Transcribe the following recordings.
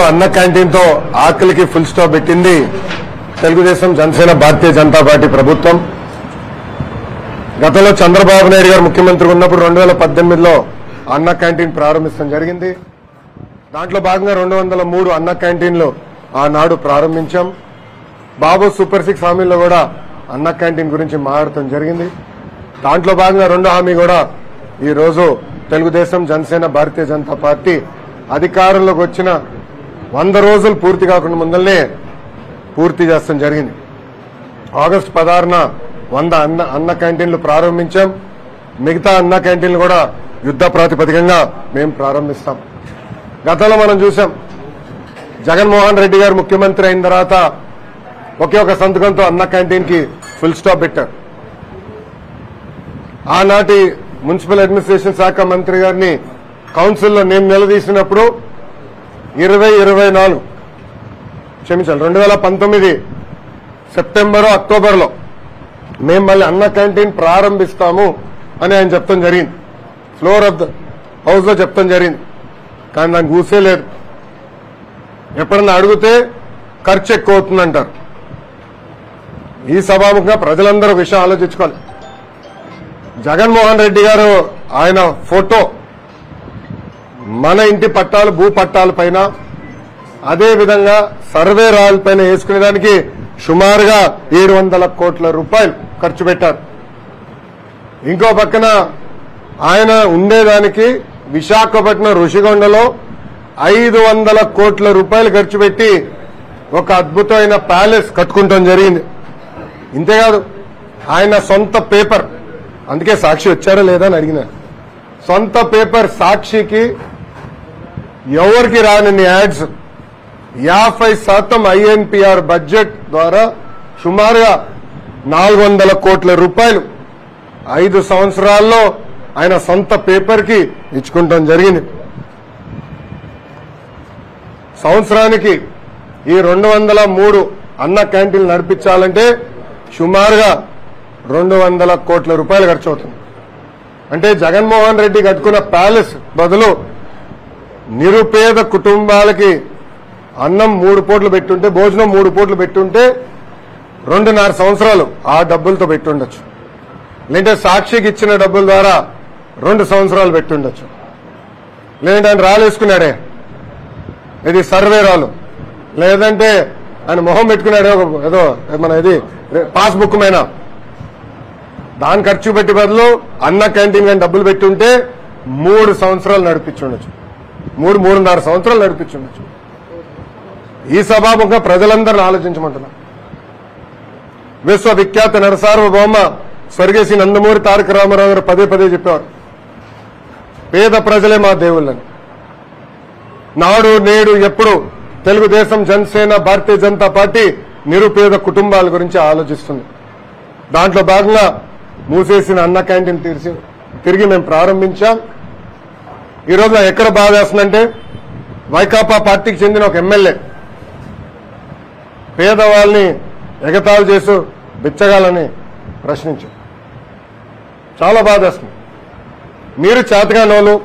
అన్న క్యాంటీన్ తో ఆకలికి ఫుల్ స్టాప్ పెట్టింది తెలుగుదేశం జనసేన భారతీయ జనతా పార్టీ ప్రభుత్వం. గతంలో చంద్రబాబు నాయుడు గారు ముఖ్యమంత్రి ఉన్నప్పుడు 2018లో అన్న క్యాంటీన్ ప్రారంభించడం జరిగింది. దాంట్లో భాగంగా 203 అన్న క్యాంటీన్లు ఆనాడు ప్రారంభించాం. బాబు సూపర్ 6 హామీల్లో కూడా అన్న క్యాంటీన్ గురించి మాట్లాడటం జరిగింది. దాంట్లో భాగంగా రెండో హామీ కూడా ఈ రోజు తెలుగుదేశం జనసేన భారతీయ జనతా పార్టీ అధికారంలోకి వచ్చిన 100 రోజులు పూర్తి కాకుండా ముందల్నే పూర్తి చేస్తాం జరిగింది. ఆగస్టు 16న 100 అన్న క్యాంటీన్లు ప్రారంభించాం. మిగతా అన్న క్యాంటీన్లు కూడా యుద్ధ ప్రాతిపదికంగా మేము ప్రారంభిస్తాం. గతంలో మనం చూసాం, జగన్మోహన్ రెడ్డి గారు ముఖ్యమంత్రి అయిన తర్వాత ఒకే ఒక సంతకంతో అన్న క్యాంటీన్ కి ఫుల్ స్టాప్ పెట్టారు. ఆనాటి మున్సిపల్ అడ్మినిస్ట్రేషన్ శాఖ మంత్రి గారిని కౌన్సిల్లో నేను నిలదీసినప్పుడు 2019 సెప్టెంబర్ అక్టోబర్లో మేము మళ్ళీ అన్న క్యాంటీన్ ప్రారంభిస్తాము అని ఆయన చెప్తాం జరిగింది. ఫ్లోర్ ఆఫ్ ద హౌస్ లో చెప్తాం జరిగింది. కానీ నాకు ఊసే లేదు. ఎప్పుడన్నా అడిగితే ఖర్చు ఎక్కువ అవుతుందంటారు. ఈ సభాముఖంగా ప్రజలందరూ విషయం ఆలోచించుకోవాలి. జగన్మోహన్ రెడ్డి గారు ఆయన ఫోటో మన ఇంటి పట్టాలు భూ పట్టాల పైన అదేవిధంగా సర్వే రాయల పైన వేసుకునేదానికి సుమారుగా 700 కోట్ల రూపాయలు ఖర్చు పెట్టారు. ఇంకో పక్కన ఆయన ఉండేదానికి విశాఖపట్నం ఋషికొండలో 500 కోట్ల రూపాయలు ఖర్చు పెట్టి ఒక అద్భుతమైన ప్యాలెస్ కట్టుకుంటాం జరిగింది. ఇంతేకాదు ఆయన సొంత పేపర్, అందుకే సాక్షి వచ్చారా లేదా అని అడిగిన, సొంత పేపర్ సాక్షికి ఎవరికి రాని యాడ్స్ 50% ఐఎన్పిఆర్ బడ్జెట్ ద్వారా సుమారుగా 400 కోట్ల రూపాయలు 5 సంవత్సరాల్లో ఆయన సొంత పేపర్ కి ఇచ్చుకుంటాం జరిగింది. సంవత్సరానికి ఈ 203 అన్న క్యాంటీన్లు నడిపించాలంటే సుమారుగా 200 కోట్ల రూపాయలు ఖర్చు అవుతుంది. అంటే జగన్మోహన్ రెడ్డి కట్టుకున్న ప్యాలెస్ బదులు నిరుపేద కుటుంబాలకి అన్నం 3 పూటలు పెట్టుంటే, భోజనం 3 పూటలు పెట్టుంటే 2.5 సంవత్సరాలు ఆ డబ్బులతో పెట్టుండొచ్చు. లేదంటే సాక్షికి ఇచ్చిన డబ్బుల ద్వారా 2 సంవత్సరాలు పెట్టుండొచ్చు. లేదంటే ఆయన రాలేసుకున్నాడే, ఇది సర్వే రాలు, లేదంటే ఆయన మొహం పెట్టుకున్నాడే ఏదో మన ఇది పాస్బుక్ మైన, దాని ఖర్చు పెట్టి బదులు అన్న క్యాంటీన్ కానీ డబ్బులు పెట్టుంటే 3 సంవత్సరాలు నడిపించుండొచ్చు, 3.5 సంవత్సరాలు నడిపించుండొచ్చు. ఈ సభాముఖంగా ప్రజలందరినీ ఆలోచించమంటున్నా. విశ్వవిఖ్యాత నరసార్వభౌమ స్వర్గీయ నందమూరి తారక రామారావు గారు పదే చెప్పేవారు, పేద ప్రజలే మా దేవుళ్ళని. నాడు నేడు ఎప్పుడు తెలుగుదేశం జనసేన భారతీయ జనతా పార్టీ నిరుపేద కుటుంబాల గురించి ఆలోచిస్తుంది. దాంట్లో భాగంగా మూసేసిన అన్న క్యాంటీన్ తిరిగి మేము ప్రారంభించాం. ఈరోజు నాకు ఎక్కడ బాధ వేస్తుందంటే, వైకాపా పార్టీకి చెందిన ఒక ఎమ్మెల్యే పేదవాళ్ళని ఎగతాళి చేస్తూ బిచ్చగాలని ప్రశ్నించారు. చాలా బాధ వేస్తుంది. మీరు చేతగానోళ్ళు,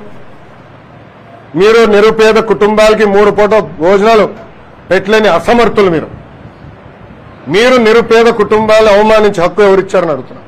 మీరు నిరుపేద కుటుంబాలకి 3 పూట భోజనాలు పెట్టలేని అసమర్థులు. మీరు నిరుపేద కుటుంబాలను అవమానించే హక్కు ఎవరిచ్చారని అడుగుతున్నారు.